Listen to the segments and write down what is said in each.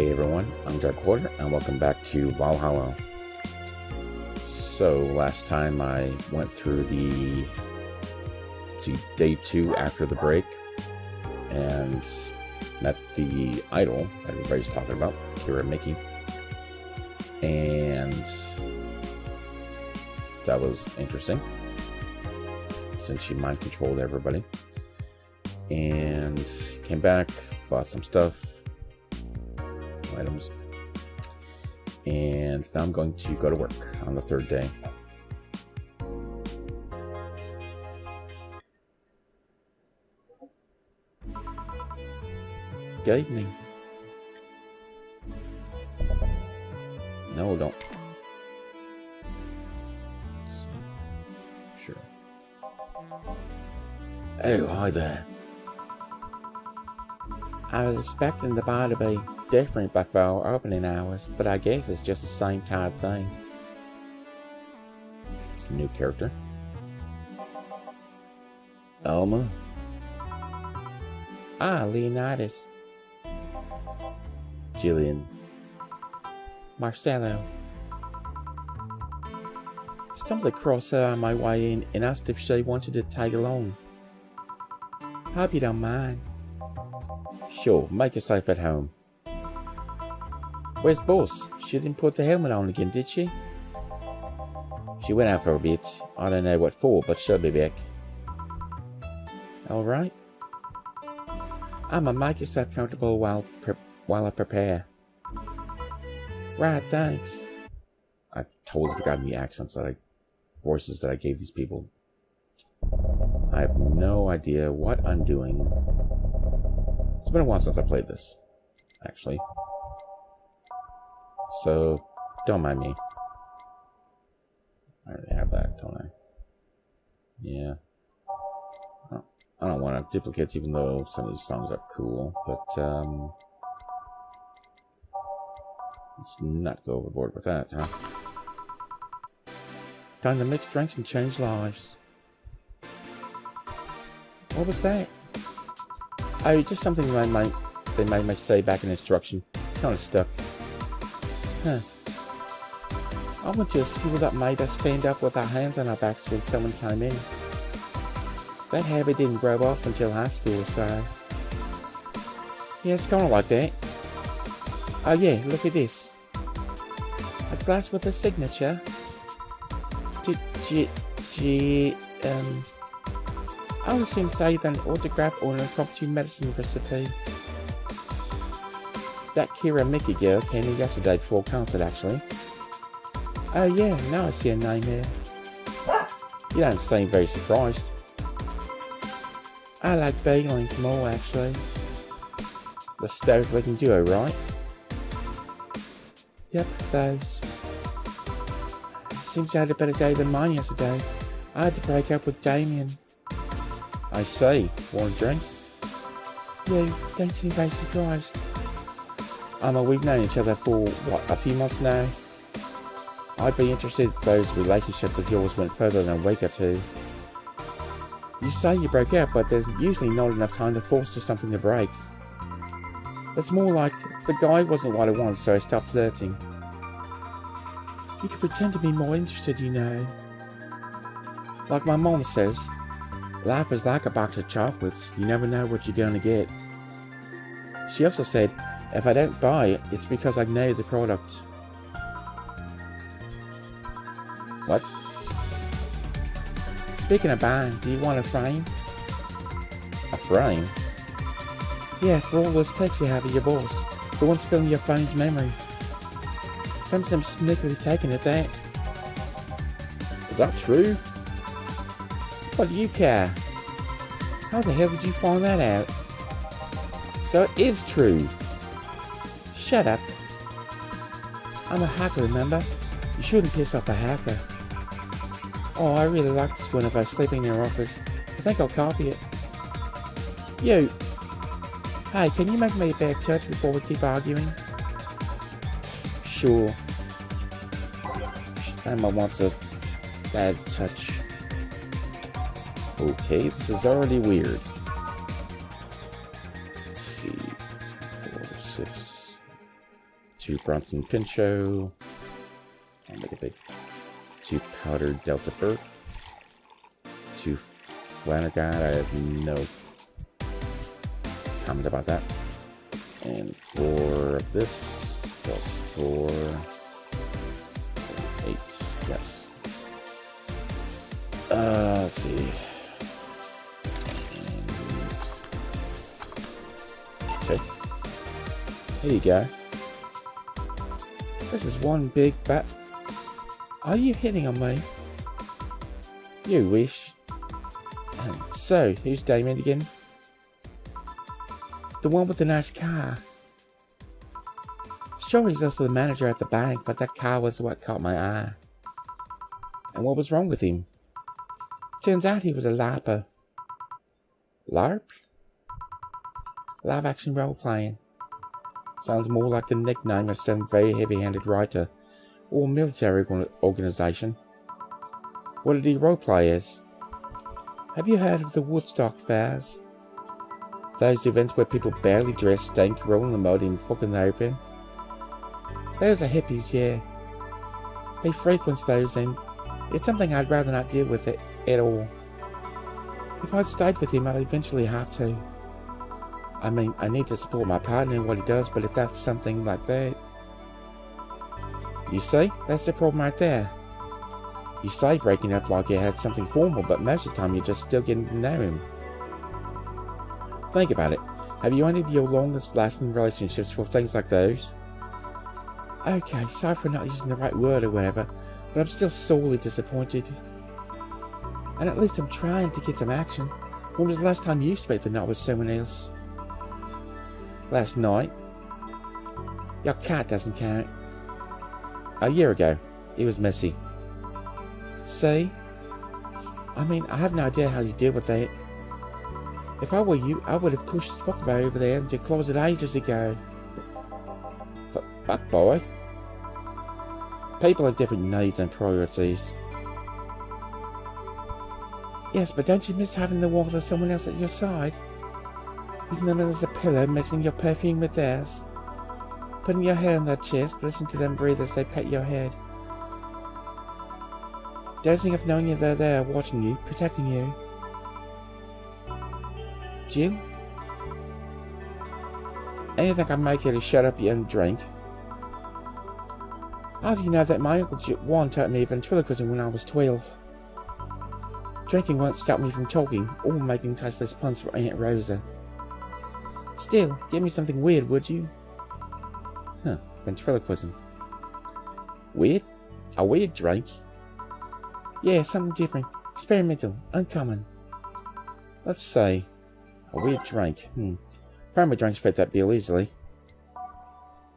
Hey everyone, I'm Dark Quarter, and welcome back to Valhalla. So, last time I went through day 2 after the break, and met the idol that everybody's talking about, Kira Mickey. And that was interesting, since she mind controlled everybody. And came back, bought some stuff, items, and now I'm going to go to work on the 3rd day. Good evening. No, don't. Sure. Oh, hi there. I was expecting the bar to be different before opening hours, but I guess it's just the same type thing. It's a new character. Alma. Ah, Leonidas. Jillian. Marcelo. I stumbled across her on my way in and asked if she wanted to tag along. Hope you don't mind. Sure, make yourself at home. Where's Boss? She didn't put the helmet on again, did she? She went out for a bit. I don't know what for, but she'll be back. Alright. I'ma make yourself comfortable while I prepare. Right, thanks. I've totally forgotten the voices that I gave these people. I have no idea what I'm doing. It's been a while since I played this, actually. So, don't mind me. I already have that, don't I? Yeah. I don't want to duplicate, even though some of these songs are cool, but, let's not go overboard with that, huh? Time to mix drinks and change lives. What was that? Oh, just something they might say back in instruction. Kind of stuck. Huh. I went to a school that made us stand up with our hands on our backs when someone came in. That habit didn't grow off until high school, so... Yeah, it's kind of like that. Oh yeah, look at this. A glass with a signature. I only seem to say an autograph or an impromptu medicine recipe. That Kira Mickey girl came in yesterday before concert, actually. Oh yeah, now I see her name here. You don't seem very surprised. I like B-Link more, actually. The stoic-looking duo, right? Yep, those. Seems you had a better day than mine yesterday. I had to break up with Damien. I see. Want a drink? You don't seem very surprised. We've known each other for, what, a few months now? I'd be interested if those relationships of yours went further than a week or two. You say you broke up, but there's usually not enough time to foster something to break. It's more like the guy wasn't what I wanted, so I stopped flirting. You could pretend to be more interested, you know. Like my mom says, life is like a box of chocolates. You never know what you're going to get. She also said, if I don't buy it, it's because I know the product. What? Speaking of buying, do you want a frame? A frame? Yeah, for all those pics you have of your boss. The ones filling your phone's memory. Some sneakily taken at that. Is that true? What do you care? How the hell did you find that out? So it is true. Shut up. I'm a hacker, remember? You shouldn't piss off a hacker. Oh, I really like this one of us sleeping in our office. I think I'll copy it. You. Hey, can you make me a bad touch before we keep arguing? Sure. Emma wants a bad touch. Okay, this is already weird. Let's see. 4, 6. 2 Bronson Pinchot. I'll make it big. 2 powdered Delta Burke. 2 Flanagan. I have no comment about that. And 4 of this plus 4. 7, 8. Yes. Let's see. Okay. Here you go. This is one big bat. Are you hitting on me? You wish. So, who's Damien again? The one with the nice car. Sure, he's also the manager at the bank, but that car was what caught my eye. And what was wrong with him? Turns out he was a LARPer. LARP? Live action role playing. Sounds more like the nickname of some very heavy-handed writer or military organization. What did he roleplay as? Have you heard of the Woodstock Fairs? Those events where people barely dress, stink, roll in the mud and fucking open? Those are hippies, yeah. He frequents those and it's something I'd rather not deal with at all. If I'd stayed with him, I'd eventually have to. I mean, I need to support my partner in what he does, but if that's something like that... You see? That's the problem right there. You say breaking up like you had something formal, but most of the time you're just still getting to know him. Think about it. Have you ended your longest lasting relationships for things like those? Okay, sorry for not using the right word or whatever, but I'm still sorely disappointed. And at least I'm trying to get some action. When was the last time you spent the night with someone else? Last night? Your cat doesn't count. A year ago. It was messy. See? I mean, I have no idea how you deal with that. If I were you, I would have pushed the fuckboy over there into your closet ages ago. Fuckboy? People have different needs and priorities. Yes, but don't you miss having the warmth of someone else at your side? Using them as a pillow, mixing your perfume with theirs. Putting your head on their chest, listening to them breathe as they pet your head. Dozing of knowing they're there, watching you, protecting you. Jill? Anything can make you to shut up and drink. How do you know that my Uncle Juan taught me ventriloquism when I was 12? Drinking won't stop me from talking, or making tasteless puns for Aunt Rosa. Still, give me something weird, would you? Huh, ventriloquism. Weird? A weird drink? Yeah, something different, experimental, uncommon. Let's say, a weird drink. Primary drinks fit that bill easily.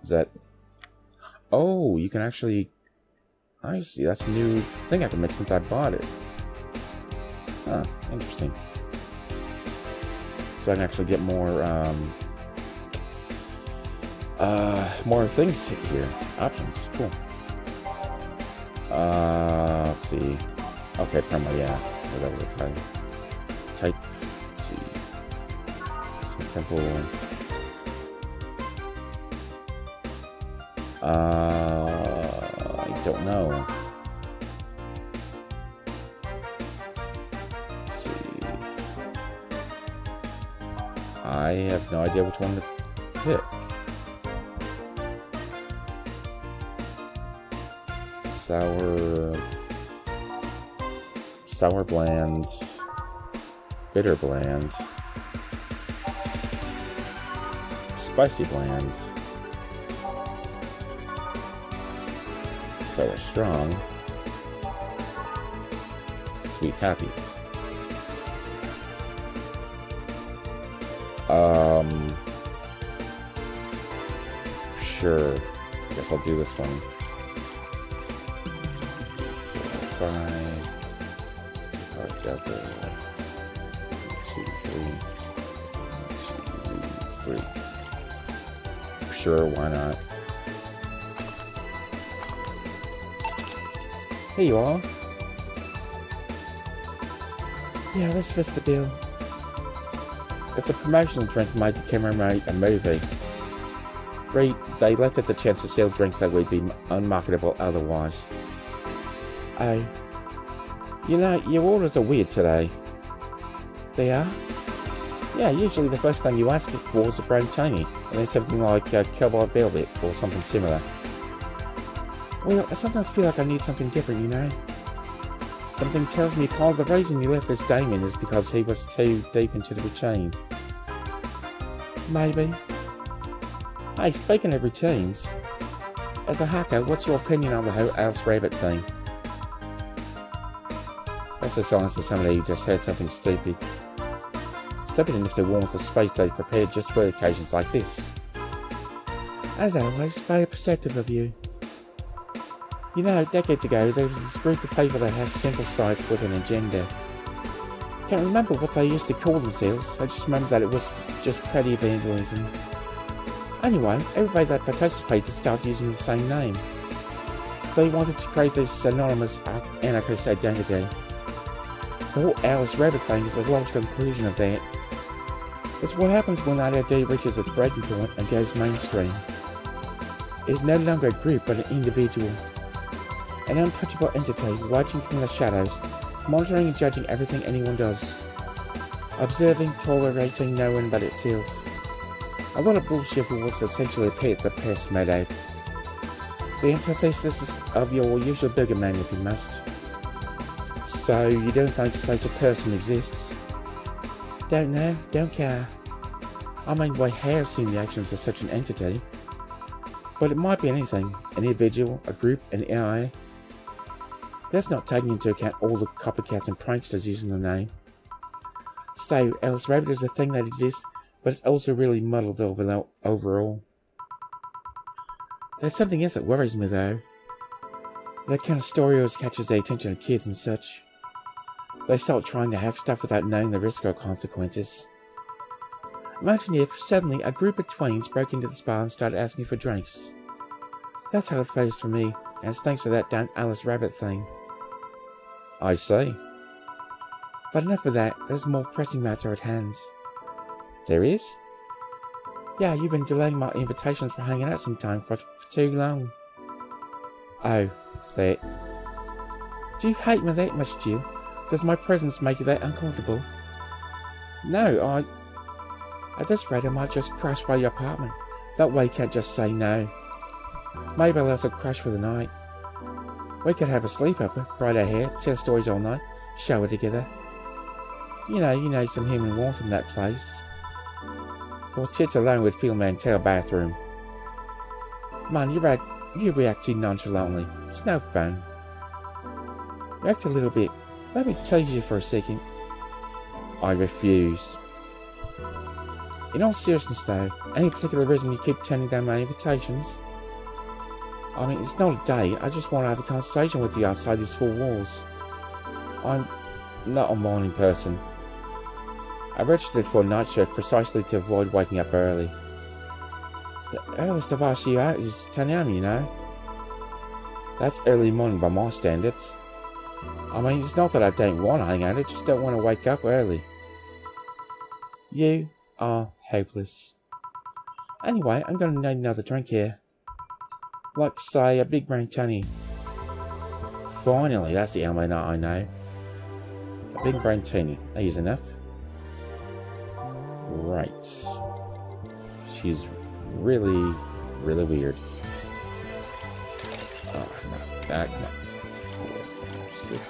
Is that... Oh, you can actually... I see, that's a new thing I can make since I bought it. Huh, interesting. So I can actually get more things here. Options, cool. Let's see. Okay, promo, yeah. Oh, that was a type. Let's see. Temple. I don't know. Let's see. I have no idea which one to pick. Sour bland, bitter bland, spicy bland, sour strong, sweet happy. Sure. I guess I'll do this one. 4, 5. Delta. 2, 3. 2, 3. Sure, why not? Here you are. Yeah, this fits the bill. It's a promotional drink made to commemorate a movie. They let at the chance to sell drinks that would be unmarketable otherwise. Oh. You know, your orders are weird today. They are? Yeah, usually the first thing you ask for is a brown tiny, and then something like cowboy velvet or something similar. Well, I sometimes feel like I need something different, you know? Something tells me part of the reason you left this Damien is because he was too deep into the routine. Maybe. Hey, speaking of routines, as a hacker, what's your opinion on the whole Alice Rabbit thing? That's the silence of somebody who just heard something stupid. Stupid enough to warm with the space they've prepared just for occasions like this. As always, very perceptive of you. You know, decades ago there was this group of people that had simple sites with an agenda. Can't remember what they used to call themselves, I just remember that it was just petty evangelism. Anyway, everybody that participated started using the same name. They wanted to create this anonymous anarchist identity. The whole Alice Rabbit thing is a logical conclusion of that. It's what happens when that idea reaches its breaking point and goes mainstream. It is no longer a group but an individual. An untouchable entity watching from the shadows, monitoring and judging everything anyone does. Observing, tolerating no one but itself. A lot of bullshit was essentially a pit the pest made out. The antithesis of your usual boogeyman if you must. So, you don't think such a person exists? Don't know, don't care. I mean, we have seen the actions of such an entity. But it might be anything, an individual, a group, an AI. That's not taking into account all the copycats and pranksters using the name. So, Alice Rabbit is a thing that exists, but it's also really muddled overall. There's something else that worries me though. That kind of story always catches the attention of kids and such. They start trying to hack stuff without knowing the risk or consequences. Imagine if, suddenly, a group of tweens broke into this bar and started asking for drinks. That's how it feels for me, and it's thanks to that damn Alice Rabbit thing. I see. But enough of that, there's a more pressing matter at hand. There is? Yeah, you've been delaying my invitations for hanging out sometime for too long. Oh, that. Do you hate me that much, Jill? Does my presence make you that uncomfortable? No, At this rate, I might just crash by your apartment. That way you can't just say no. Maybe I'll also crash for the night. We could have a sleepover, braid our hair, tell stories all night, shower together. You know some human warmth in that place. Your tits alone would fill my entire bathroom. Man, you react too nonchalantly. It's no fun. React a little bit. Let me tease you for a second. I refuse. In all seriousness though, any particular reason you keep turning down my invitations? I mean, it's not a date, I just want to have a conversation with you outside these four walls. I'm not a morning person. I registered for a night shift precisely to avoid waking up early. The earliest I've asked you out is 10 AM, you know. That's early morning by my standards. I mean, it's not that I don't want to hang out, I just don't want to wake up early. You are hopeless. Anyway, I'm going to need another drink here. Like, say, a big brown tony. Finally, that's the Alma I know. A big brown tony. Are you enough? Right. She's really, really weird. Oh, no. Come on. 4, 5, 6.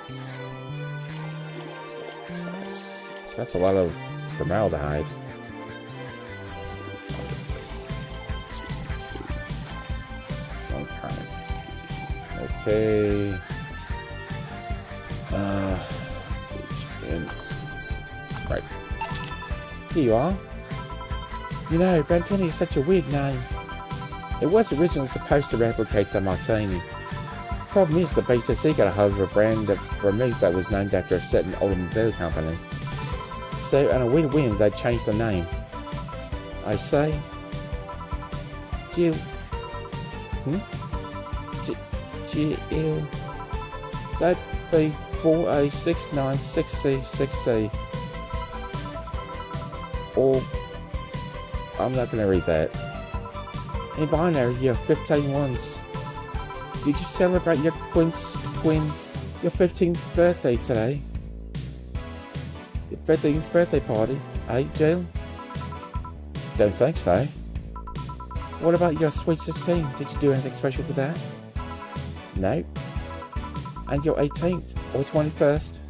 4, 5, 6. That's a lot of formaldehyde. 4, 5, 2, 3. 1 kind. Okay. Right. Here you are. You know, Brantini is such a weird name. It was originally supposed to replicate the Martini. Problem is, the BTC got a hold of a brand of vermouth that was named after a certain automobile company. So, on a win-win, they changed the name. I say, Jill. Jill. That'd be 4A696C6C. Or, I'm not going to read that. In binary, you're 15 ones. Did you celebrate your your 15th birthday today? Your 15th birthday party, eh, Jill? Don't think so. What about your sweet 16? Did you do anything special for that? No. And your 18th or 21st?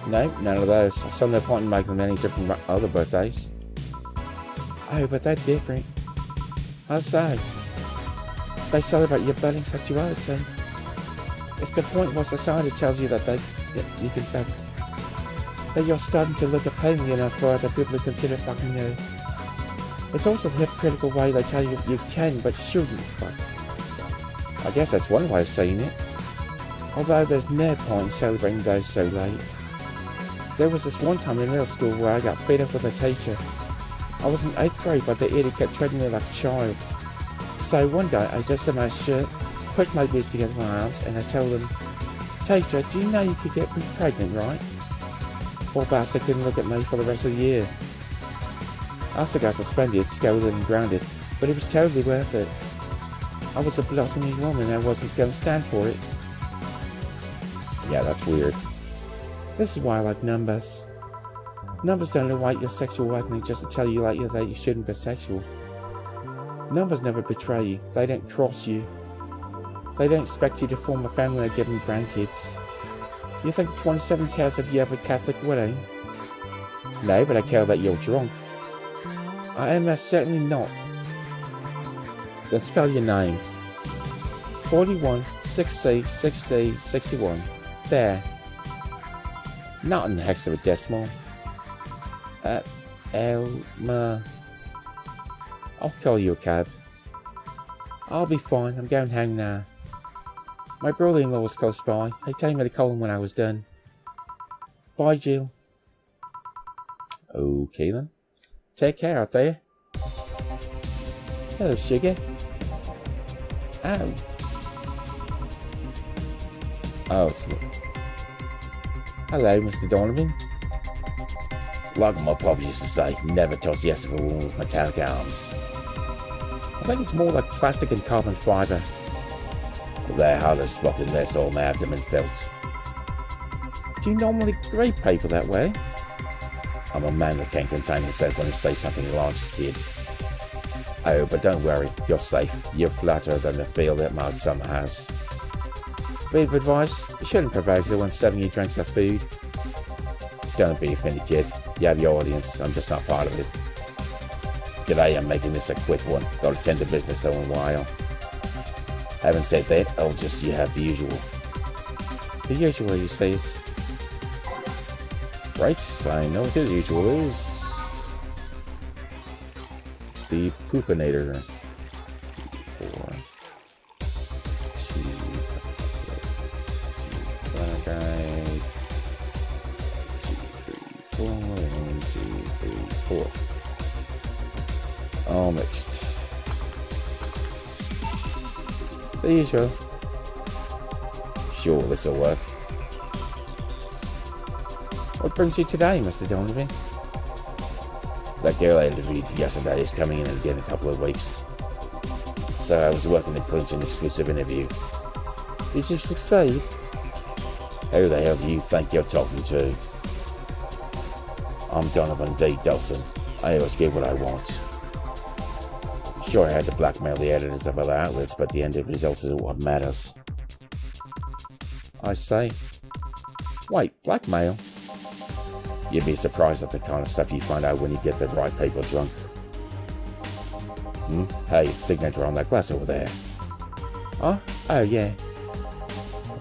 No, none of those. I saw no point in making them any different from other birthdays. Oh, but they're different. How so? They celebrate your budding sexuality. It's the point where society tells you that you can fuck. That you're starting to look appealing enough for other people to consider fucking you. It's also the hypocritical way they tell you you can but shouldn't fuck. I guess that's one way of saying it. Although there's no point in celebrating those so late. There was this one time in middle school where I got fed up with a teacher. I was in 8th grade, but the idiot kept treating me like a child. So one day I adjusted my shirt, pushed my boobs together with my arms, and I told him, "Teacher, do you know you could get me pregnant, right?" Poor bastard couldn't look at me for the rest of the year. I also got suspended, scolded and grounded, but it was totally worth it. I was a blossoming woman and I wasn't going to stand for it. Yeah, that's weird. This is why I like numbers. Numbers don't await your sexual awakening just to tell you later that you shouldn't be sexual. Numbers never betray you. They don't cross you. They don't expect you to form a family or give them grandkids. You think 27 cares if you have a Catholic wedding? No, but I care that you're drunk. I am most certainly not. Then spell your name. 41, 6C, 6D, 61. There. Not in the hexadecimal. Alma. I'll call you a cab. I'll be fine, I'm going home now. My brother-in-law was close by. He told me to call him when I was done. Bye, Jill. Okay then. Take care out there. Hello, sugar. Ow. Oh, it's me. Hello, Mr. Donovan. Like my papa used to say, never touch yes of a woman with metallic arms. I think it's more like plastic and carbon fibre. They're hard as fucking this all my abdomen felt. Do you normally grade paper that way? I'm a man that can't contain himself when he says something he likes, kid. Oh, but don't worry, you're safe. You're flatter than the feel that my summer house. Bit of advice, you shouldn't provoke her when serving you drinks or food. Don't be offended, kid. You have your audience, I'm just not part of it. Today I'm making this a quick one. Got to tend to business though in a while. Having said that, I'll just you have the usual. The usual, you say, is... Right, I know what the usual is. The poopinator. 3, 4, 2, 5, 2, 3, 4, 1, 2, 3, 4. All mixed. The usual. Sure, this'll work. What brings you today, Mr. Donovan? That girl I interviewed yesterday is coming in again in a couple of weeks. So I was working to clinch an exclusive interview. Did you succeed? Who the hell do you think you're talking to? I'm Donovan D. Dawson. I always get what I want. Sure, I had to blackmail the editors of other outlets, but the end of results is what matters. I say. Wait, blackmail? You'd be surprised at the kind of stuff you find out when you get the right people drunk. Hey, it's signature on that glass over there. Oh yeah.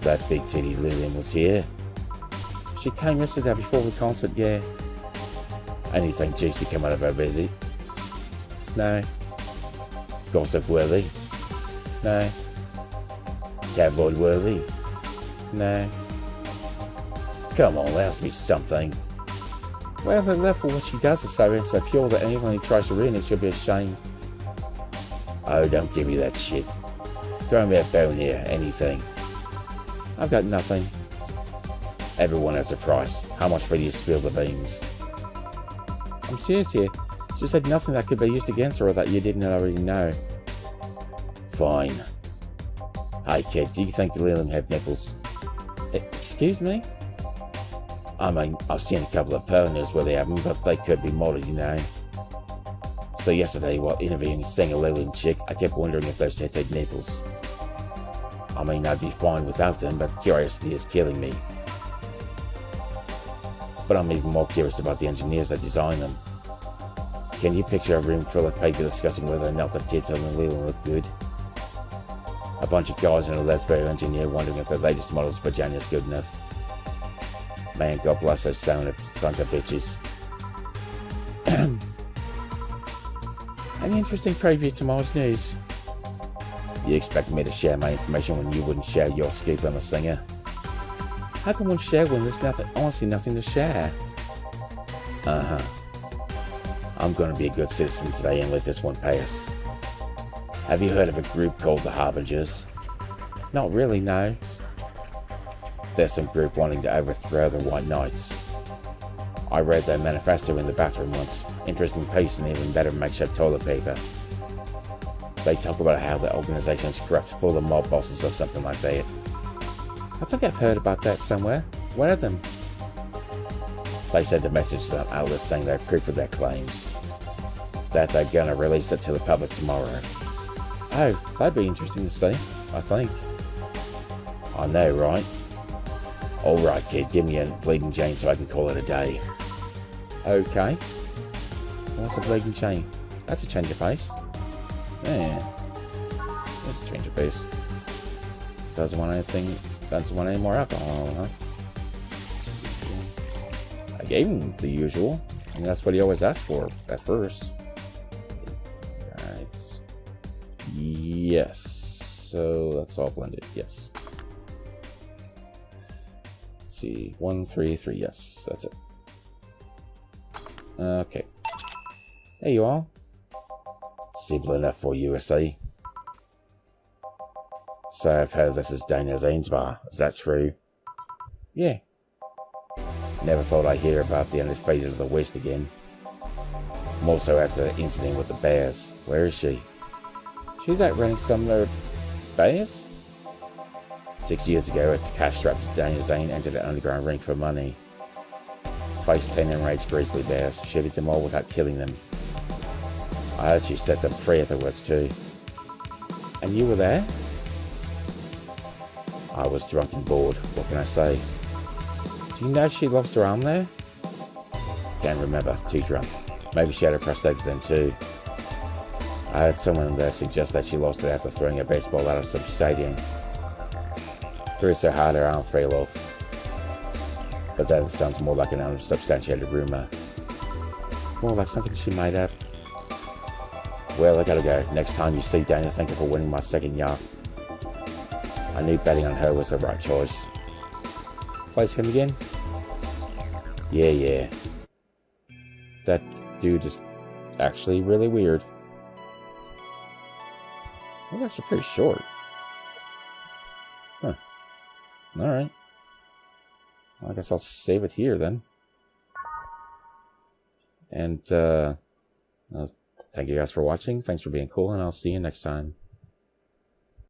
That big titty Lillian was here. She came yesterday before the concert, yeah. Anything juicy come out of her visit? No. Gossip worthy? No. Tabloid worthy? No. Come on, ask me something. Well, the love for what she does is so pure that anyone who tries to ruin it should be ashamed. Oh, don't give me that shit. Throw me a bone here, anything. I've got nothing. Everyone has a price. How much for you to spill the beans? I'm serious here. She said nothing that could be used against her or that you didn't already know. Fine. Hey kid, do you think the Leland have nipples? Excuse me? I mean, I've seen a couple of ponies where they have them, but they could be modded, you know. So yesterday, while interviewing a single Leland chick, I kept wondering if those had nipples. I mean, I'd be fine without them, but the curiosity is killing me. But I'm even more curious about the engineers that designed them. Can you picture a room full of people discussing whether or not the tits on the Leland look good? A bunch of guys and a lesbian engineer wondering if the latest model's vagina is good enough. Man, God bless those sons of bitches. Any interesting preview of tomorrow's news? You expected me to share my information when you wouldn't share your scoop on the singer? How can one share when there's honestly nothing to share? I'm gonna be a good citizen today and let this one pass. Have you heard of a group called the Harbingers? Not really, no. There's some group wanting to overthrow the White Knights. I read their manifesto in the bathroom once. Interesting piece and even better makeshift toilet paper. They talk about how the organization's corrupt, full of mob bosses or something like that. I think I've heard about that somewhere. What are them? They sent a message to some outlets saying they're proof of their claims. That they're gonna release it to the public tomorrow. Oh, that'd be interesting to see, I think. I know, right? Alright kid, give me a bleeding chain so I can call it a day. Okay. What's a bleeding chain? That's a change of pace. Yeah. That's a change of pace. Doesn't want any more alcohol, huh? I gave him the usual. And that's what he always asked for at first. Alright. Yes. So that's all blended, yes. Let's see. 1, 3, 3, yes, that's it. Okay. Hey you all. Simple enough for USA. So I've heard this is Daniel Zane's bar. Is that true? Yeah. Never thought I'd hear about the undefeated of the West again. More so after the incident with the Bears. Where is she? She's out running some of their Bears? 6 years ago, at the cash straps, Daniel Zane entered an underground ring for money. Faced 10 enraged grizzly bears, she beat them all without killing them. I heard she set them free afterwards too. And you were there? I was drunk and bored, what can I say? Do you know she lost her arm there? Can't remember, too drunk. Maybe she had a prostate then too. I heard someone there suggest that she lost it after throwing a baseball out of some stadium. Threw it so hard her arm fell off. But that sounds more like an unsubstantiated rumor. More like something she made up. Well, I gotta go. Next time you see Dana, thank her for winning my second yacht. I knew betting on her was the right choice. Place him again? Yeah. That dude is actually really weird. That was actually pretty short. Huh. Alright. Well, I guess I'll save it here then. And, thank you guys for watching. Thanks for being cool, and I'll see you next time.